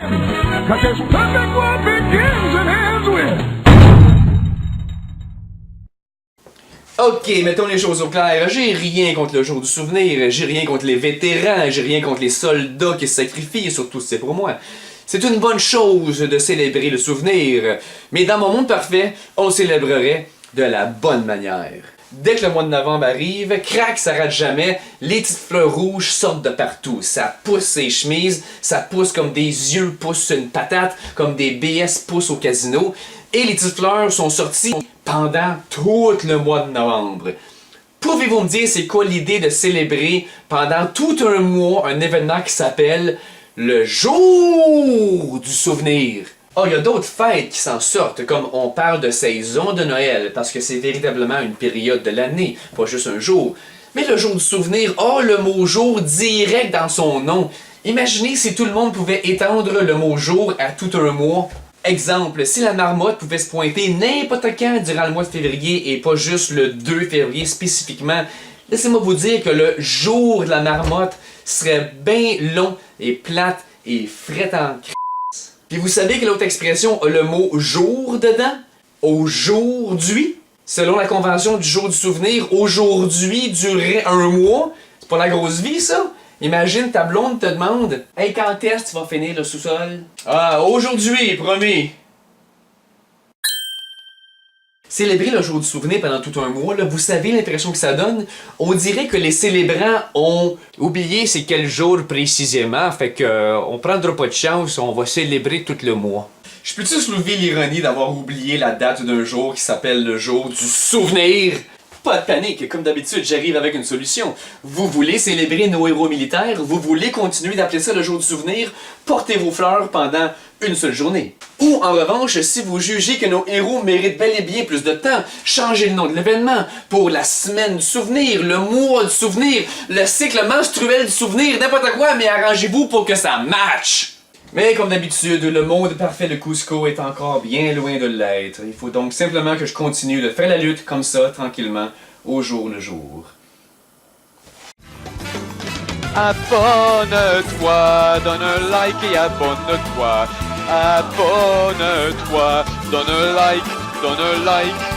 'Cause this perfect world begins and ends with. Ok, mettons les choses au clair. J'ai rien contre le jour du souvenir, j'ai rien contre les vétérans, j'ai rien contre les soldats qui se sacrifient, surtout si c'est pour moi. C'est une bonne chose de célébrer le souvenir, mais dans mon monde parfait, on célébrerait de la bonne manière. Dès que le mois de novembre arrive, crac, ça rate jamais, les petites fleurs rouges sortent de partout. Ça pousse ses chemises, ça pousse comme des yeux poussent une patate, comme des BS poussent au casino. Et les petites fleurs sont sorties pendant tout le mois de novembre. Pouvez-vous me dire c'est quoi l'idée de célébrer pendant tout un mois un événement qui s'appelle le jour du souvenir? Oh, il y a d'autres fêtes qui s'en sortent, comme on parle de saison de Noël, parce que c'est véritablement une période de l'année, pas juste un jour. Mais le jour du souvenir a le mot jour direct dans son nom. Imaginez si tout le monde pouvait étendre le mot jour à tout un mois. Exemple, si la marmotte pouvait se pointer n'importe quand durant le mois de février et pas juste le 2 février spécifiquement, laissez-moi vous dire que le jour de la marmotte serait bien long et plate et fret en cr***. Puis vous savez que l'autre expression a le mot jour dedans? Aujourd'hui? Selon la convention du jour du souvenir, aujourd'hui durerait un mois. C'est pas la grosse vie ça? Imagine ta blonde te demande « Hey, quand est-ce que tu vas finir le sous-sol? » Ah, aujourd'hui, promis! Célébrer le jour du souvenir pendant tout un mois, là, vous savez l'impression que ça donne? On dirait que les célébrants ont oublié c'est quel jour précisément, fait que on prendra pas de chance, on va célébrer tout le mois. Je peux-tu soulever l'ironie d'avoir oublié la date d'un jour qui s'appelle le jour du souvenir? Pas de panique, comme d'habitude, j'arrive avec une solution. Vous voulez célébrer nos héros militaires? Vous voulez continuer d'appeler ça le jour du souvenir? Portez vos fleurs pendant une seule journée. Ou en revanche, si vous jugez que nos héros méritent bel et bien plus de temps, changez le nom de l'événement pour la semaine du souvenir, le mois du souvenir, le cycle menstruel du souvenir, n'importe quoi, mais arrangez-vous pour que ça matche! Mais comme d'habitude, le monde parfait de Cusco est encore bien loin de l'être. Il faut donc simplement que je continue de faire la lutte comme ça, tranquillement, au jour le jour. Abonne-toi, donne un like et abonne-toi. Abonne-toi, donne un like, donne un like.